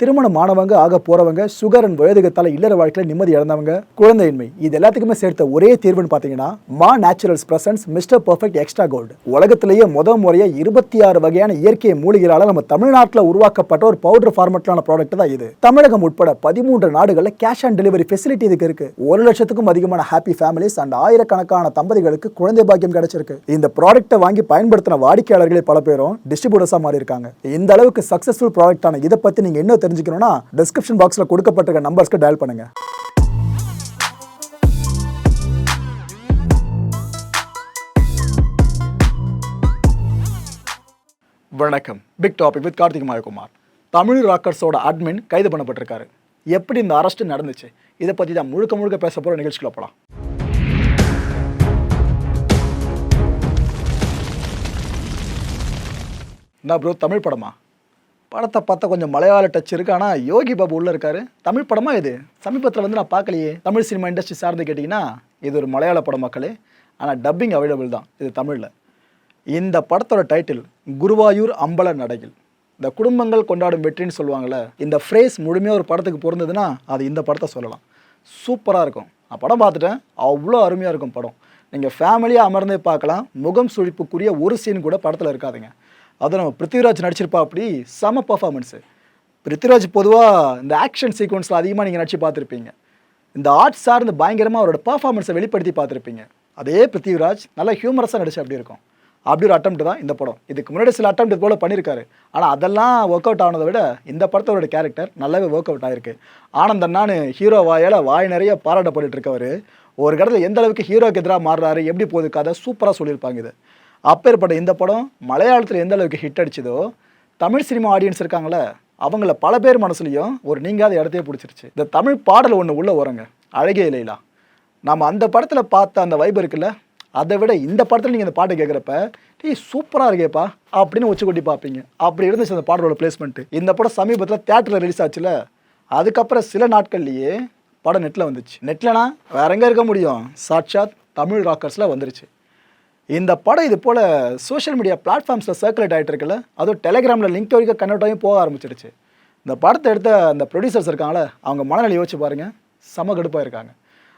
திருமணமானவங்க ஆக போறவங்க sugar and வயதுகத்தால இல்லற வாழ்க்கையில நிம்மதி இழந்தவங்க குழந்தையின்மை இது எல்லாத்துக்குமே சேர்த்த ஒரே தீர்வுன்னு பாத்தீங்கன்னா மா naturals presents mister perfect extra gold. உலகத்திலேயே முறையா 26 வகையான இயற்கை மூலிகளால நம்ம தமிழ்நாட்டில் உருவாக்கப்பட்ட ஒரு பவுடர் ஃபார்மட்லான ப்ராடக்ட் தான் இது. தமிழகம் உட்பட 13 நாடுகளில் கேஷ் ஆன் டெலிவரி ஃபெசிலிட்டி இதுக்கு இருக்கு. 1 லட்சத்துக்கும் அதிகமான ஹாப்பி ஃபேமிலிஸ் அண்ட் ஆயிரக்கணக்கான தம்பதிகளுக்கு குழந்தை பாக்கியம் கிடைச்சிருக்கு. இந்த ப்ராடக்ட்டை வாங்கி பயன்படுத்தின வாடிக்கையாளர்களே பல பேரும் டிஸ்ட்ரிபியூட்டர்ஸா மாறி இருக்காங்க. இந்த அளவுக்கு சக்சஸ்ஃபுல் ப்ராடக்டான இதை பத்தி நீங்க என்ன தெரிஞ்சுக்கணும்னா டிஸ்கிரிப்ஷன் பாக்ஸ்ல கொடுக்கப்பட்டிருக்க நம்பர்ஸ்க்கு டயல் பண்ணுங்க. வணக்கம். Big topic with Karthik Mayakumar. Tamil ராக்கர்ஸோட அட்மின் கைது பண்ணப்பட்டிருக்காரு. எப்படி இந்த அரெஸ்ட் நடந்துச்சு இதை பத்தி தான் முழுக்க பேச போற நிகழ்ச்சிக்குள்ள போலாம். என்ன ப்ரோ, தமிழ் படமா? படத்தை பார்த்தா கொஞ்சம் மலையாள டச் இருக்கு. ஆனால் யோகி பாபு உள்ளே இருக்காரு. தமிழ் படமா இது? சமீபத்தில் நான் பார்க்கலையே. தமிழ் சினிமா இண்டஸ்ட்ரி சார்ந்து கேட்டிங்கன்னா இது ஒரு மலையாள படம் மக்களே. ஆனால் டப்பிங் அவைலபிள் தான் இது தமிழில். இந்த படத்தோட டைட்டில் குருவாயூர் அம்பல நடையில். இந்த குடும்பங்கள் கொண்டாடும் வெற்றின்னு சொல்லுவாங்கள்ல, இந்த ஃப்ரேஸ் முழுமையாக ஒரு படத்துக்கு பொருந்ததுன்னா அது இந்த படத்தை சொல்லலாம். சூப்பராக இருக்கும். நான் படம் பார்த்துட்டேன், அவ்வளோ அருமையாக இருக்கும் படம். நீங்கள் ஃபேமிலியாக அமர்ந்தே பார்க்கலாம். முகம் சுழிப்புக்குரிய ஒரு சீன் கூட படத்தில் இருக்காதுங்க. அதுவும் நம்ம பிருத்திவிராஜ் நடிச்சிருப்பா. அப்படி செம பர்ஃபார்மன்ஸு. பிருத்திவிராஜ் பொதுவாக இந்த ஆக்ஷன் சீக்வன்ஸில் அதிகமாக நீங்கள் நடிச்சு பார்த்துருப்பீங்க. இந்த ஆர்ட் சார்ந்து பயங்கரமாக அவரோட பர்ஃபார்மன்ஸை வெளிப்படுத்தி பார்த்துருப்பீங்க. அதே பிருத்திவிராஜ் நல்லா ஹியூமரஸாக நடிச்சு அப்படி இருக்கும். அப்படி ஒரு அட்டம்ப்ட் தான் இந்த படம். இதுக்கு முன்னாடி சில அட்டம்ப்ட் போல் பண்ணியிருக்காரு. ஆனால் அதெல்லாம் ஒர்க் அவுட் ஆனதை விட இந்த படத்தோட கேரக்டர் நல்லாவே ஒர்க் அவுட் ஆகிருக்கு. ஆனந்தண்ணான்னு ஹீரோ வாய் நிறைய பாராட்டப்பட்டு இருக்கவர் ஒரு இடத்துல எந்த அளவுக்கு ஹீரோக்கு எதிராக மாறுறாரு, எப்படி போகுது கதை சூப்பராக சொல்லியிருப்பாங்க. இது அப்பேற்பட்ட இந்த படம் மலையாளத்தில் எந்த அளவுக்கு ஹிட் அடிச்சதோ, தமிழ் சினிமா ஆடியன்ஸ் இருக்காங்களே அவங்கள பல பேர் மனசுலையும் ஒரு நீங்காத இடத்தையே பிடிச்சிருச்சு. இந்த தமிழ் பாடல் ஒன்று உள்ளே வருங்க, அழகே இல்லைலா. நம்ம அந்த படத்தில் பார்த்த அந்த வைப் இருக்குல்ல, அதை விட இந்த படத்தில் நீங்கள் இந்த பாட்டை கேட்குறப்ப சூப்பராக இருக்கேப்பா அப்படின்னு உச்சி கொட்டி பார்ப்பீங்க. அப்படி இருந்துச்சு அந்த பாடலோட பிளேஸ்மெண்ட்டு. இந்த படம் சமீபத்தில் தியேட்டரில் ரிலீஸ் ஆச்சுல, அதுக்கப்புறம் சில நாட்கள்லேயே படம் நெட்டில் வந்துச்சு. நெட்லனா வேற எங்கே இருக்க முடியும், சாட்சாத் தமிழ் ராக்கர்ஸில் வந்துருச்சு. இந்த படம் இது போல் சோஷியல் மீடியா பிளாட்ஃபார்ம்ஸில் சர்க்குலேட் ஆகிட்டு இருக்குல்ல, அதுவும் டெலிகிராமில் லிங்க் வரைக்கும் கன்வெர்ட் ஆகி போக ஆரம்பிச்சிருச்சு. இந்த படத்தை எடுத்த அந்த ப்ரொடியூசர்ஸ் இருக்காங்களே அவங்க மனநிலை யோசிச்சு பாருங்கள், செம கடுப்பாக இருக்காங்க.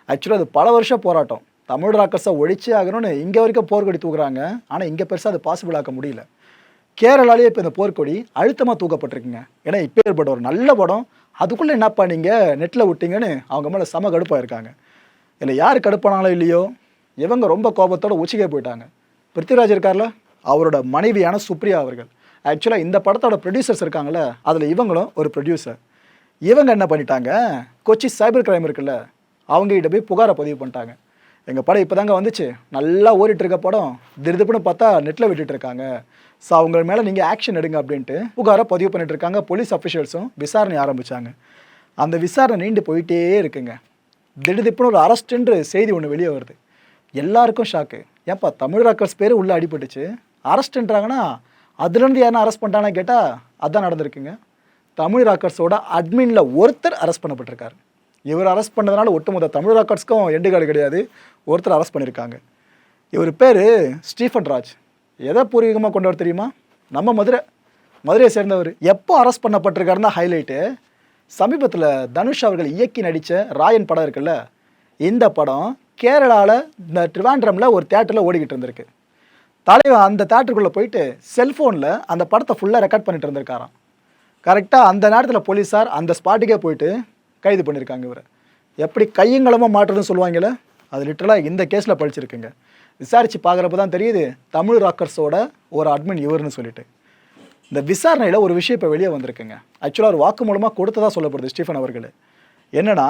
ஆக்சுவலாக அது பல வருஷம் போராட்டம். தமிழ் ராக்கர்ஸை ஒழிச்சே ஆகணும்னு இங்கே வரைக்கும் போர்க்கொடி தூக்குறாங்க. ஆனால் இங்கே பெருசாக அது பாசிபிள் ஆக்க முடியல. கேரளாலேயே இப்போ இந்த போர்க்கொடி அழுத்தமாக தூக்கப்பட்டிருக்குங்க. ஏன்னா இப்போ ஏற்பட்ட ஒரு நல்ல படம் அதுக்குள்ளே என்னப்பா நீங்கள் நெட்டில் விட்டீங்கன்னு அவங்க மேலே செம கடுப்பாக இருக்காங்க. இல்லை யார் கடுப்பானாங்களோ இல்லையோ, இவங்க ரொம்ப கோபத்தோட உச்சிக்கே போயிட்டாங்க. பிருத்திவிராஜ் இருக்கார்ல, அவரோட மனைவியான சுப்ரியா அவர்கள். ஆக்சுவலாக இந்த படத்தோட ப்ரொடியூசர்ஸ் இருக்காங்களே, அதில் இவங்களும் ஒரு ப்ரொடியூசர். இவங்க என்ன பண்ணிட்டாங்க, கொச்சி சைபர் கிரைம் இருக்குல்ல, அவங்ககிட்ட போய் புகாரை பதிவு பண்ணிட்டாங்க. எங்கள் படம் இப்போ தாங்க வந்துச்சு, நல்லா ஓடிட்டு இருக்க படம் திருதுப்புன்னு பார்த்தா நெட்டில் விட்டுட்டு இருக்காங்க, ஸோ அவங்க மேலே நீங்கள் ஆக்ஷன் எடுங்க அப்படின்ட்டு புகாரை பதிவு பண்ணிட்டு இருக்காங்க. போலீஸ் அஃபிஷியல்ஸும் விசாரணை ஆரம்பித்தாங்க. அந்த விசாரணை நீண்டு போயிட்டே இருக்குங்க. திடுதிப்புன்னு ஒரு அரெஸ்ட்டுன்ற செய்தி ஒன்று வெளியே வருது. எல்லாருக்கும் ஷாக்கு. ஏன்ப்பா தமிழ் ராக்கர்ஸ் பேர் உள்ளே அடிபட்டுச்சு, அரெஸ்ட்ன்றாங்கன்னா அதுலேருந்து யாரும் அரெஸ்ட் பண்ணிட்டானா கேட்டால் அதுதான் நடந்திருக்குங்க. தமிழ் ராக்கர்ஸோட அட்மினில் ஒருத்தர் அரெஸ்ட் பண்ணப்பட்டிருக்காரு. இவர் அரெஸ்ட் பண்ணதுனால ஒட்டுமொத்த தமிழ் ராக்கர்ஸ்க்கும் எண்டு கார்டு கிடையாது, ஒருத்தர் அரெஸ்ட் பண்ணியிருக்காங்க. இவர் பேர் ஸ்டீஃபன் ராஜ். எதை பூர்வீகமாக கொண்டவர் தெரியுமா, நம்ம மதுரையை சேர்ந்தவர். எப்போ அரெஸ்ட் பண்ணப்பட்டிருக்காருன்னா ஹைலைட்டு, சமீபத்தில் தனுஷ் அவர்கள் இயக்கி நடித்த ராயன் படம் இருக்குல்ல, இந்த படம் கேரளாவில் இந்த ட்ரிவாண்ட்ரமில் ஒரு தேட்டரில் ஓடிக்கிட்டு இருந்திருக்கு. தலைவன் அந்த தேட்டருக்குள்ளே போயிட்டு செல்ஃபோனில் அந்த படத்தை ஃபுல்லாக ரெக்கார்ட் பண்ணிட்டு இருந்திருக்காராம். கரெக்டாக அந்த நேரத்தில் போலீஸார் அந்த ஸ்பாட்டுக்கே போயிட்டு கைது பண்ணியிருக்காங்க. இவரை எப்படி கையங்களமாக மாற்றுறதுன்னு சொல்லுவாங்கள்ல, அது லிட்டரலாக இந்த கேஸில் படிச்சிருக்குங்க. விசாரித்து பார்க்குறப்ப தான் தெரியுது தமிழ் ராக்கர்ஸோட ஒரு அட்மின் இவர்னு சொல்லிட்டு. இந்த விசாரணையில் ஒரு விஷயம் இப்போ வெளியே வந்திருக்குங்க. ஆக்சுவலாக ஒரு வாக்கு மூலமாக கொடுத்ததாக சொல்லப்படுது ஸ்டீஃபன் அவர்கள். என்னென்னா,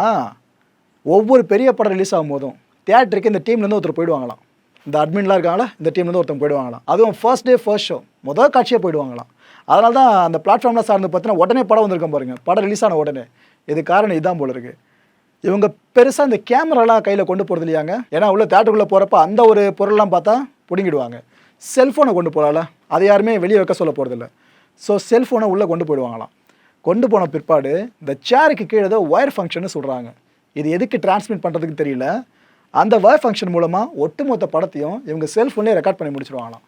ஒவ்வொரு பெரிய படம் ரிலீஸ் ஆகும் போதும் தியேட்டருக்கு இந்த டீம்லேருந்து ஒருத்தர் போயிடுவாங்களாம். இந்த அட்மின்லாம் இருக்காங்களா, இந்த டீம்லேருந்து ஒருத்தர் போயிடுவாங்களாம். அதுவும் ஃபர்ஸ்ட் டே ஃபர்ஸ்ட் ஷோ முதல் காட்சியாக போயிடுவாங்களாம். அதனால தான் அந்த பிளாட்ஃபார்ம்லாம் சார்ந்து பார்த்தீங்கன்னா உடனே படம் வந்திருக்கோம் பாருங்கள், படம் ரிலீஸ் ஆன உடனே. இது காரணம் இதுதான் போல இருக்குது. இவங்க பெருசாக இந்த கேமராலாம் கையில் கொண்டு போகிறது இல்லையாங்க. ஏன்னா உள்ள தேட்டருக்குள்ளே போகிறப்ப அந்த ஒரு பொருள்லாம் பார்த்தா பிடுங்கிடுவாங்க. செல்ஃபோனை கொண்டு போகலாம்ல, அதை யாருமே வெளியே வைக்க சொல்ல போகிறதில்ல. ஸோ செல்ஃபோனை உள்ளே கொண்டு போயிடுவாங்களாம். கொண்டு போன பிற்பாடு இந்த சேருக்கு கீழே ஏதோ ஒயர் ஃபங்க்ஷன்னு சொல்கிறாங்க. இது எதுக்கு டிரான்ஸ்மிட் பண்ணுறதுக்கு தெரியல. அந்த ஒயர் ஃபங்க்ஷன் மூலமாக ஒட்டுமொத்த படத்தையும் இவங்க செல்ஃபோன்லேயே ரெக்கார்ட் பண்ணி முடிச்சிடுவாங்களாம்.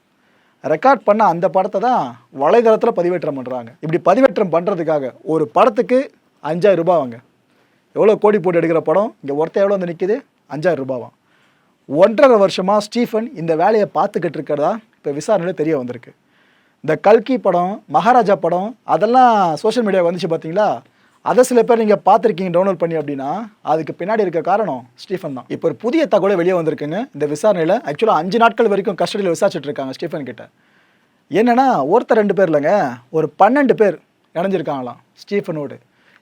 ரெக்கார்ட் பண்ண அந்த படத்தை தான் வலைதளத்தில் பதிவேற்றம் பண்ணுறாங்க. இப்படி பதிவேற்றம் பண்ணுறதுக்காக ஒரு படத்துக்கு 5000 ரூபாய் வாங்க. எவ்வளோ கோடி போட்டு எடுக்கிற படம் இங்கே ஒருத்தர் எவ்வளோ வந்து நிற்கிது? 5000 ரூபாவாம். 1.5 வருஷமாக ஸ்டீஃபன் இந்த வேலையை பார்த்துக்கிட்டு இருக்கிறதா இப்போ விசாரணையில் தெரிய வந்திருக்கு. இந்த கல்கி படம், மகாராஜா படம் அதெல்லாம் சோஷியல் மீடியா வந்துச்சு பார்த்தீங்களா? அதை சில பேர் நீங்கள் பார்த்துருக்கீங்க டவுன்லோட் பண்ணி. அப்படின்னா அதுக்கு பின்னாடி இருக்க காரணம் ஸ்டீஃபன் தான். இப்போ ஒரு புதிய தகவலை வெளியே வந்திருக்குங்க இந்த விசாரணையில். ஆக்சுவலாக 5 நாட்கள் வரைக்கும் கஸ்டடியில் விசாரிச்சுட்டு இருக்காங்க ஸ்டீஃபன் கிட்ட. என்னென்னா ஒருத்தர் 2 பேர் இல்லைங்க, ஒரு 12 பேர் இணைஞ்சிருக்காங்களாம் ஸ்டீஃபனோடு.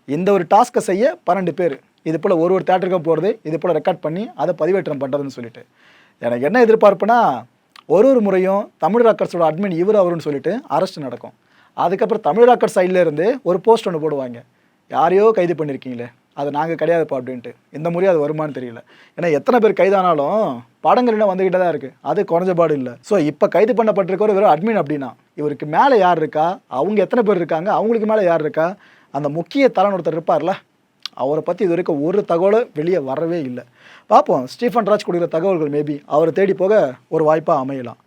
இந்த ஒரு டாஸ்க்கை செய்ய 12 பேர் இது போல் ஒரு தேட்டருக்கும் போகிறது, இது போல் ரெக்கார்ட் பண்ணி அதை பதிவேற்றம் பண்ணுறதுன்னு சொல்லிட்டு. எனக்கு என்ன எதிர்பார்ப்புனா, ஒரு முறையும் தமிழ் ராக்கர்ஸோட அட்மின் இவர் அவருன்னு சொல்லிட்டு அரெஸ்ட் நடக்கும். அதுக்கப்புறம் தமிழ் ராக்கர் சைடில் இருந்து ஒரு போஸ்ட் ஒன்று போடுவாங்க, யாரையோ கைது பண்ணியிருக்கீங்களே அது நாங்கள் கிடையாதுப்பா அப்படின்ட்டு. இந்த முறையும் அது வருமானு தெரியல. ஏன்னா எத்தனை பேர் கைதானாலும் படங்கள் இன்னும் வந்துக்கிட்டே தான் இருக்குது, அது குறைஞ்சபாடு இல்லை. ஸோ இப்போ கைது பண்ணப்பட்டிருக்கிற வெறும் அட்மின் அப்படின்னா இவருக்கு மேலே யார் இருக்கா, அவங்க எத்தனை பேர் இருக்காங்க, அவங்களுக்கு மேலே யார் இருக்கா, அந்த முக்கிய தலைவன் ஒருத்தர் இருப்பார்ல, அவரை பற்றி இது வரைக்கும் ஒரு தகவலும் வெளியே வரவே இல்லை. பார்ப்போம், ஸ்டீஃபன் ராஜ் கொடுக்குற தகவல்கள் மேபி அவரை தேடி போக ஒரு வாய்ப்பாக அமையலாம்.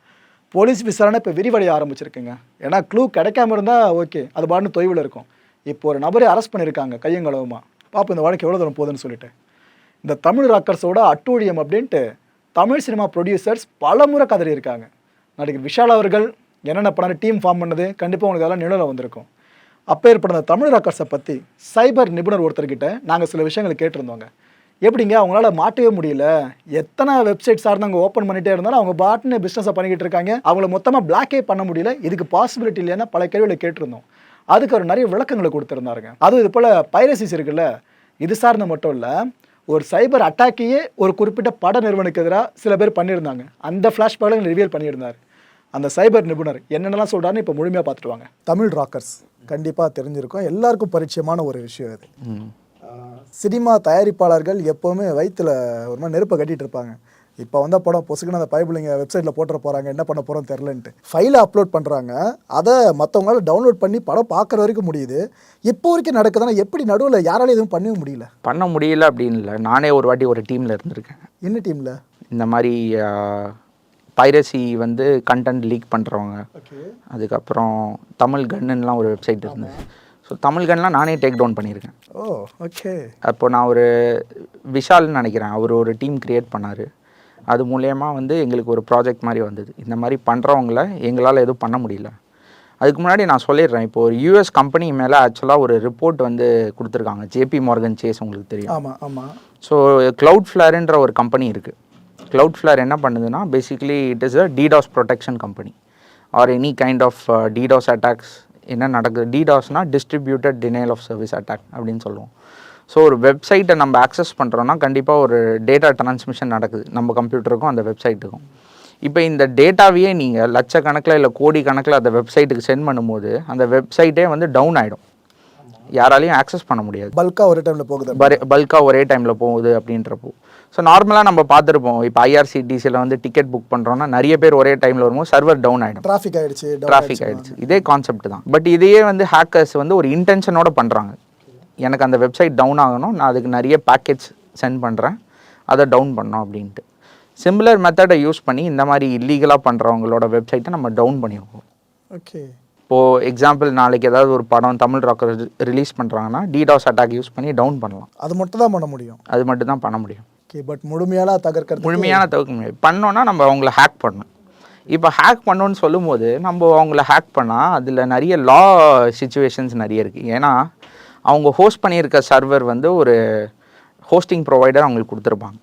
போலீஸ் விசாரணை இப்போ விரிவடைய ஆரம்பிச்சிருக்குங்க. ஏன்னா க்ளூ கிடைக்காம இருந்தால் ஓகே, அது பாட்டுன்னு தொய்வில் இருக்கும். இப்போ ஒரு நபரை அரெஸ்ட் பண்ணியிருக்காங்க கையங்களவுமா. பார்ப்போம் இந்த வழக்கு எவ்வளோ தூரம் போகுதுன்னு சொல்லிட்டு. இந்த தமிழ் ராக்கர்ஸோட அட்டூழியம் அப்படின்ட்டு தமிழ் சினிமா ப்ரொடியூசர்ஸ் பல முறை கதறி இருக்காங்க. நடிகர் விஷால் அவர்கள் என்னென்ன பண்ண டீம் ஃபார்ம் பண்ணது கண்டிப்பாக உங்களுக்கு அதெல்லாம் நினைவில் வந்திருக்கும். அப்போ ஏற்பட்ட தமிழ் ராக்கர்ஸை பற்றி சைபர் நிபுணர் ஒருத்தர்கிட்ட நாங்கள் சில விஷயங்களை கேட்டிருந்தோங்க. எப்படிங்க அவங்களால மாட்டவே முடியல, எத்தனை வெப்சைட் சார்ந்தாங்க ஓப்பன் பண்ணிகிட்டே இருந்தாலும் அவங்க பாட்டுன்னு பிஸ்னஸை பண்ணிக்கிட்டு இருக்காங்க, அவங்கள மொத்தமாக பிளாக்கே பண்ண முடியல, இதுக்கு பாசிபிலிட்டி இல்லைன்னா பல கேள்விகளை கேட்டிருந்தோம். அதுக்கு அவர் நிறைய விளக்கங்களை கொடுத்துருந்தாருங்க. அதுவும் இது போல் பைரசிஸ் இருக்குல்ல, இது சார்ந்த மட்டும் இல்லை, ஒரு சைபர் அட்டாக்கையே ஒரு குறிப்பிட்ட பட நிறுவனத்துக்கு எதிராக சில பேர் பண்ணியிருந்தாங்க. அந்த ஃப்ளாஷ்பேக்கில் ரிவீல் பண்ணியிருந்தார் அந்த சைபர் நிபுணர். என்னென்னலாம் சொல்கிறாருன்னு இப்போ முழுமையாக பார்த்துட்டு வாங்க. தமிழ் ராக்கர்ஸ் கண்டிப்பாக தெரிஞ்சிருக்கும், எல்லாருக்கும் பரிச்சயமான ஒரு விஷயம் அது. சினிமா தயாரிப்பாளர்கள் எப்போவுமே வயிற்றில் ஒரு மாதிரி நெருப்பை கட்டிகிட்டு இருப்பாங்க. இப்போ வந்த படம் பொசுக்குன்னு அந்த பைபிளிங்க வெப்சைட்டில் போட்டுற போகிறாங்க, என்ன பண்ண போகிறோம் தெரிலன்ட்டு ஃபைலை அப்லோட் பண்ணுறாங்க. அதை மற்றவங்களால டவுன்லோட் பண்ணி படம் பார்க்குற வரைக்கும் முடியுது. இப்போ வரைக்கும் நடக்குதுன்னா எப்படி நடுவில் யாராலையும் எதுவும் பண்ண முடியல அப்படின்னு இல்லை. நானே ஒரு வாட்டி ஒரு டீமில் இருந்திருக்கேன். என்ன டீமில்? இந்த மாதிரி பைரசி வந்து கண்டென்ட் லீக் பண்ணுறவங்க, அதுக்கப்புறம் தமிழ் கன்னுலாம் ஒரு வெப்சைட் இருந்தது. ஸோ தமிழ் கன்லாம் நானே டேக் டவுன் பண்ணியிருக்கேன். ஓ ஓகே. அப்போது நான் ஒரு விஷால்னு நினைக்கிறேன், அவர் ஒரு டீம் க்ரியேட் பண்ணார். அது மூலயமா வந்து எங்களுக்கு ஒரு ப்ராஜெக்ட் மாதிரி வந்தது. இந்த மாதிரி பண்ணுறவங்கள எங்களால் எதுவும் பண்ண முடியல. அதுக்கு முன்னாடி நான் சொல்லிடுறேன், இப்போ ஒரு யூஎஸ் கம்பெனி மேலே ஆக்சுவலாக ஒரு ரிப்போர்ட் வந்து கொடுத்துருக்காங்க, ஜேபி மார்கன் சேஸ், உங்களுக்கு தெரியும். ஆமாம் ஆமாம். ஸோ Cloudflareன்ற ஒரு கம்பெனி இருக்குது. Cloudflare என்ன பண்ணுதுன்னா, basically it is a DDoS protection company or any kind of DDoS attacks. என்ன நடக்குது, DDoSனால் distributed denial of service attack அப்படின்னு சொல்லுவோம். ஸோ ஒரு வெப்சைட்டை நம்ம ஆக்சஸ் பண்ணுறோன்னா கண்டிப்பாக ஒரு டேட்டா ட்ரான்ஸ்மிஷன் நடக்குது நம்ம கம்ப்யூட்டருக்கும் அந்த வெப்சைட்டுக்கும். இப்போ இந்த டேட்டாவையே நீங்கள் லட்சக்கணக்கில் இல்லை கோடி கணக்கில் அந்த வெப்சைட்டுக்கு சென்ட் பண்ணும்போது அந்த வெப்சைட்டே வந்து டவுன் ஆகிடும், யாராலையும் ஆக்சஸ் பண்ண முடியாது. பல்காக ஒரே டைமில் போகுது அப்படின்றப்போ. ஸோ நார்மலாக நம்ம பார்த்துருப்போம், இப்போ IRCTCயில் வந்து டிக்கெட் புக் பண்ணுறோன்னா நிறைய பேர் ஒரே டைமில் வரும்போது சர்வர் டவுன் ஆகிடும், டிராஃபிக் ஆகிடுச்சு. இதே கான்செப்ட் தான். பட் இதையே வந்து ஹேக்கர்ஸ் வந்து ஒரு இன்டென்ஷனோட பண்ணுறாங்க. எனக்கு அந்த வெப்சைட் டவுன் ஆகணும், நான் அதுக்கு நிறைய பேக்கேஜ் சென்ட் பண்ணுறேன், அதை டவுன் பண்ணோம் அப்படின்ட்டு. சிமிலர் மெத்தடை யூஸ் பண்ணி இந்த மாதிரி இல்லீகலாக பண்ணுறவங்களோட வெப்சைட்டை நம்ம டவுன் பண்ணிடுவோம். ஓகே. இப்போது எக்ஸாம்பிள், நாளைக்கு ஏதாவது ஒரு படம் தமிழ் ராக்கர் ரிலீஸ் பண்ணுறாங்கன்னா DDoS அட்டாக் யூஸ் பண்ணி டவுன் பண்ணலாம். அது மட்டும் தான் பண்ண முடியும். ஓகே. பட் முழுமையான தவிர்க்க முடியாது. பண்ணோன்னா நம்ம அவங்கள ஹேக் பண்ணணும். இப்போ ஹேக் பண்ணோன்னு சொல்லும்போது நம்ம அவங்கள ஹேக் பண்ணால் அதில் நிறைய லா சிச்சுவேஷன்ஸ் நிறைய இருக்குது. ஏன்னா அவங்க ஹோஸ்ட் பண்ணியிருக்க சர்வர் வந்து ஒரு ஹோஸ்டிங் ப்ரொவைடர் அவங்களுக்கு கொடுத்துருப்பாங்க.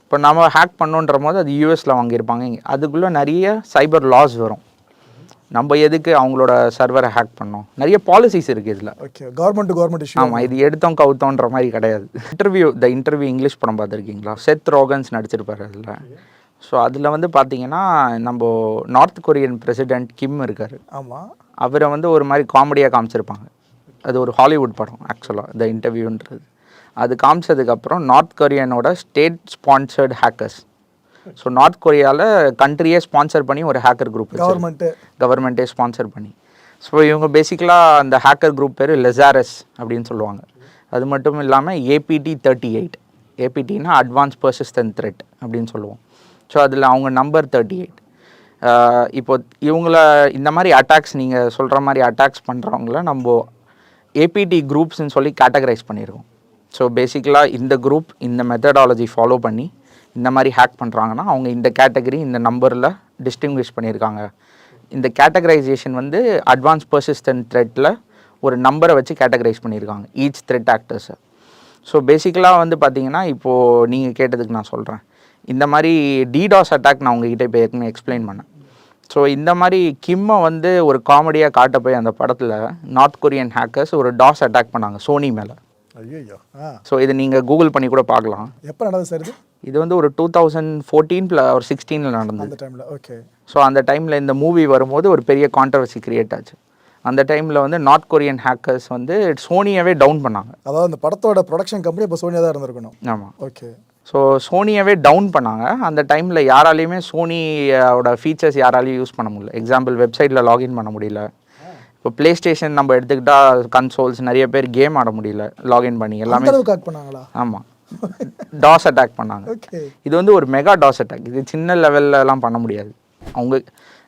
இப்போ நம்ம ஹேக் பண்ணோன்ற போது அது யூஎஸில் வாங்கியிருப்பாங்க. அதுக்குள்ளே நிறைய சைபர் லாஸ் வரும். நம்ம எதுக்கு அவங்களோட சர்வரை ஹேக் பண்ணோம், நிறைய பாலிசிஸ் இருக்குது இதில். ஓகே. Government issue. ஆமாம், இது எடுத்தோம் கவுத்தோன்ற மாதிரி கிடையாது. த இன்டர்வியூ இங்கிலீஷ் படம் பார்த்துருக்கீங்களா? செத் ரோகன்ஸ் நடிச்சிருப்பார் அதில். ஸோ அதில் வந்து பார்த்தீங்கன்னா நம்ம நார்த் கொரியன் பிரசிடெண்ட் கிம் இருக்கார். ஆமாம். அவரை வந்து ஒரு மாதிரி காமெடியாக காமிச்சிருப்பாங்க. அது ஒரு ஹாலிவுட் படம் ஆக்சுவலாக, த இன்டர்வியூன்றது. அது காமிச்சதுக்கப்புறம் நார்த் கொரியனோட state sponsored hackers. So north கொரியாவில் கண்ட்ரியே ஸ்பான்சர் பண்ணி ஒரு ஹேக்கர் குரூப், கவர்மெண்ட்டே ஸ்பான்சர் பண்ணி. ஸோ இவங்க பேசிக்கலாக அந்த ஹேக்கர் குரூப் பேர் லெசாரஸ் அப்படின்னு சொல்லுவாங்க. அது மட்டும் இல்லாமல் APT38, APTனா அட்வான்ஸ் பர்சிஸ்டன்ட் த்ரெட் அப்படின்னு சொல்லுவோம். ஸோ அதில் அவங்க நம்பர் 38. இப்போ இவங்கள இந்த மாதிரி அட்டாக்ஸ் நீங்கள் சொல்கிற மாதிரி அட்டாக்ஸ் பண்ணுறவங்கள நம்ம ஏபிடி குரூப்ஸ்ன்னு சொல்லி கேட்டகரைஸ் பண்ணியிருக்கோம். ஸோ பேசிக்கலாக இந்த குரூப் இந்த மெத்தடாலஜி ஃபாலோ பண்ணி இந்த மாதிரி ஹேக் பண்ணுறாங்கன்னா அவங்க இந்த கேட்டகரி இந்த நம்பரில் டிஸ்டிங்விஷ் பண்ணியிருக்காங்க. இந்த கேட்டகரைசேஷன் வந்து அட்வான்ஸ் பர்சிஸ்டன்ட் த்ரெட்டில் ஒரு நம்பரை வச்சு கேட்டகரைஸ் பண்ணியிருக்காங்க ஈச் த்ரெட் ஆக்டர்ஸை. ஸோ பேசிக்கலாக வந்து பார்த்தீங்கன்னா இப்போது நீங்கள் கேட்டதுக்கு நான் சொல்கிறேன், இந்த மாதிரி டிடாஸ் அட்டாக் நான் உங்ககிட்ட இப்போ ஏற்கனவே எக்ஸ்பிளைன் பண்ணேன். ஸோ இந்த மாதிரி கிம்மை வந்து ஒரு காமெடியாக காட்ட போய் அந்த படத்தில் நார்த் கொரியன் ஹேக்கர்ஸ் ஒரு டாஸ் அட்டாக் பண்ணாங்க சோனி மேலே. ஐயோ. ஸோ இது நீங்கள் கூகுள் பண்ணி கூட பார்க்கலாம். எப்போ நடந்தது சார் இது? இது வந்து ஒரு 2014 ஒரு 16 நடந்தது. அந்த டைமில் ஓகே. ஸோ அந்த டைமில் இந்த மூவி வரும்போது ஒரு பெரிய கான்ட்ரவர்சி கிரியேட் ஆச்சு. அந்த டைமில் வந்து நார்த் கொரியன் ஹேக்கர்ஸ் வந்து சோனியவே டவுன் பண்ணாங்க. அதாவது அந்த படத்தோட ப்ரொடக்ஷன் கம்பெனி இப்போ சோனியாக தான் இருந்திருக்கணும். ஆமாம். ஓகே. ஸோ சோனியவே டவுன் பண்ணாங்க. அந்த டைமில் யாராலையுமே சோனியோட ஃபீச்சர்ஸ் யாராலையும் யூஸ் பண்ண முடியல. எக்ஸாம்பிள் வெப்சைட்டில் லாகின் பண்ண முடியல. இப்போ ப்ளே ஸ்டேஷன் நம்ம எடுத்துக்கிட்டால் கன்சோல்ஸ் நிறைய பேர் கேம் ஆட முடியல லாகின் பண்ணி. எல்லாமே பண்ணாங்களா? ஆமாம், டாஸ் அட்டாக் பண்ணாங்க. இது வந்து ஒரு மெகா டாஸ் அட்டாக். இது சின்ன லெவல்லலாம் பண்ண முடியாது. அவங்க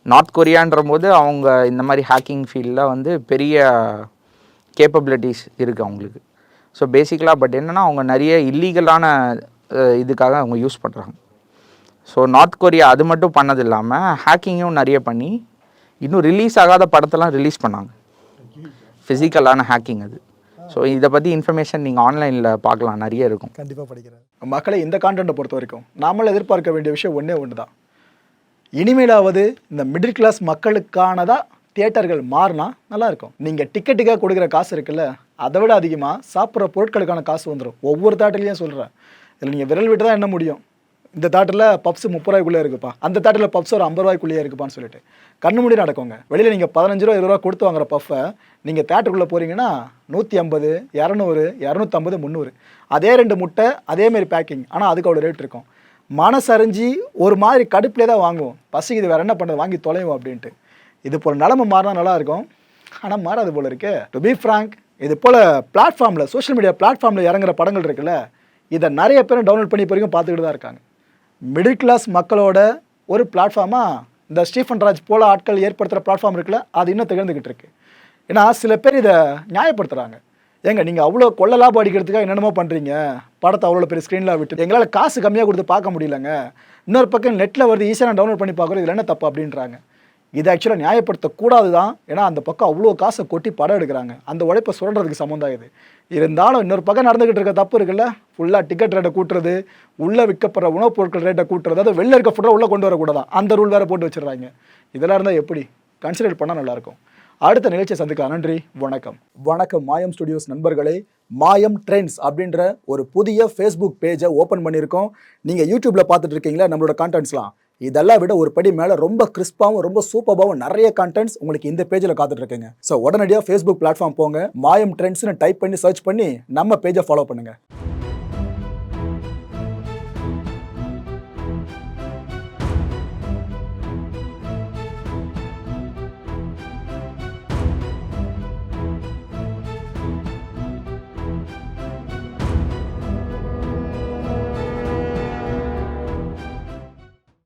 நார்த் கொரியான்ற போது அவங்க இந்த மாதிரி ஹேக்கிங் ஃபீல்டில் வந்து பெரிய கேப்பபிலிட்டிஸ் இருக்குது அவங்களுக்கு. ஸோ பேசிக்கலாக பட் என்னென்னா அவங்க நிறைய இல்லீகலான இதுக்காக அவங்க யூஸ் பண்ணுறாங்க. ஸோ நார்த் கொரியா அது மட்டும் பண்ணது இல்லாமல் ஹேக்கிங்கும் நிறைய பண்ணி இன்னும் ரிலீஸ் ஆகாத படத்தெல்லாம் ரிலீஸ் பண்ணாங்க. ஃபிசிக்கலான ஹேக்கிங் அது. ஸோ இதை பற்றி இன்ஃபர்மேஷன் நீங்கள் ஆன்லைனில் பார்க்கலாம், நிறைய இருக்கும். கண்டிப்பாக படிக்கிறேன். மக்களை இந்த கான்டென்ட்டை பொறுத்த வரைக்கும் நாமளும் எதிர்பார்க்க வேண்டிய விஷயம் ஒன்று தான். இனிமேலாவது இந்த மிடில் கிளாஸ் மக்களுக்கானதாக தியேட்டர்கள் மாறினா நல்லாயிருக்கும். நீங்கள் டிக்கெட்டுக்காக கொடுக்குற காசு இருக்குல்ல, அதை விட அதிகமாக சாப்பிட்ற பொருட்களுக்கான காசு வந்துடும். ஒவ்வொரு தேட்டர்லையும் சொல்கிறேன். இதில் நீங்கள் விரல் விட்டு தான் என்ன முடியும். இந்த தேட்டரில் பப்ஸ் 30 ரூபாய்க்குள்ளே இருக்குப்பா, அந்த தேட்டரில் பப்ஸ் ஒரு 50 ரூபாய்க்குள்ளேயே இருக்குப்பான்னு சொல்லிட்டு கண்ணு முடி நடக்குங்க. வெளியில் நீங்கள் 15 ரூபா 20 ரூபா கொடுத்து வாங்குற பஃபை நீங்கள் தேட்டருக்குள்ளே போகிறீங்கன்னா 150, 200, 250, 300. அதே 2 முட்டை அதேமாரி பேக்கிங், ஆனால் அதுக்கு அவ்வளோ ரேட் இருக்கும். மனசறிஞ்சு ஒரு மாதிரி கடுப்பிலே தான் வாங்குவோம். பசிக்குது வேறு என்ன பண்ணுறது, வாங்கி தொலைவோம் அப்படின்ட்டு. இது போல் நிலமை மாறினா நல்லாயிருக்கும், ஆனால் மாறாது போல் இருக்கு. டு பி ஃப்ராங்க், இது போல் பிளாட்ஃபார்மில் சோஷியல் மீடியா பிளாட்ஃபார்மில் இறங்குற படங்கள் இருக்குல்ல, இதை நிறைய பேரும் டவுன்லோட் பண்ணி வரைக்கும் பார்த்துக்கிட்டு தான் இருக்காங்க. மிடில் கிளாஸ் மக்களோட ஒரு பிளாட்ஃபார்மாக இந்த ஸ்டீஃபன் ராஜ் போல் ஆட்கள் ஏற்படுத்துகிற பிளாட்ஃபார்ம் இருக்குல்ல, அது இன்னும் திகழ்ந்துக்கிட்டு இருக்குது. ஏன்னா சில பேர் இதை நியாயப்படுத்துகிறாங்க. ஏங்க நீங்கள் அவ்வளோ கொள்ள லாபம் அடிக்கிறதுக்காக என்னென்னமோ பண்ணுறீங்க, படத்தை அவ்வளோ பெரிய ஸ்க்ரீனில் விட்டு எங்களால் காசு கம்மியாக கொடுத்து பார்க்க முடியலங்க, இன்னொரு பக்கம் நெட்டில் வருது ஈஸியாக நான் டவுன்லோட் பண்ணி பார்க்குறோம், இதில் என்ன தப்பு அப்படின்றாங்க. இது ஆக்சுவலாக நியாயப்படுத்தக்கூடாது தான். ஏன்னா அந்த பக்கம் அவ்வளோ காசை கொட்டி படம் எடுக்கிறாங்க, அந்த உழைப்பை சுரண்டுறதுக்கு சம்மந்தம் இது. இருந்தாலும் இன்னொரு பக்கம் நடந்துக்கிட்டு இருக்க தப்பு இருக்குல்ல, ஃபுல்லாக டிக்கெட் ரேட்டை கூட்டுறது, உள்ளே விற்கப்படுற உணவுப் பொருட்கள் ரேட்டை கூட்டுறது, அதாவது வெளில இருக்க ஃபுட்டாக உள்ளே கொண்டு வரக்கூடாதான், அந்த ரூல் வேறு போட்டு வச்சுருக்காங்க. இதெல்லாம் இருந்தால் எப்படி கன்சிடர் பண்ணால் நல்லாயிருக்கும். அடுத்த நிகழ்ச்சியை சந்திக்கலாம். நன்றி, வணக்கம். வணக்கம் மாயம் ஸ்டுடியோஸ் நண்பர்களே. மாயம் ட்ரெண்ட்ஸ் அப்படின்ற ஒரு புதிய ஃபேஸ்புக் பேஜை ஓப்பன் பண்ணியிருக்கோம். நீங்கள் யூடியூப்பில் பார்த்துட்டு இருக்கீங்களா நம்மளோட கான்டென்ட்ஸ்லாம், இதெல்லாம் விட ஒரு படி மேலே ரொம்ப கிறிஸ்பாகவும் ரொம்ப சூப்பராகவும் நிறைய கான்டென்ட்ஸ் உங்களுக்கு இந்த பேஜில் காத்துட்ருக்குங்க. ஸோ உடனடியாக ஃபேஸ்புக் பிளாட்ஃபார்ம் போங்க, மாயம் ட்ரெண்ட்ஸ்னு டைப் பண்ணி சர்ச் பண்ணி நம்ம பேஜை ஃபாலோ பண்ணுங்கள்.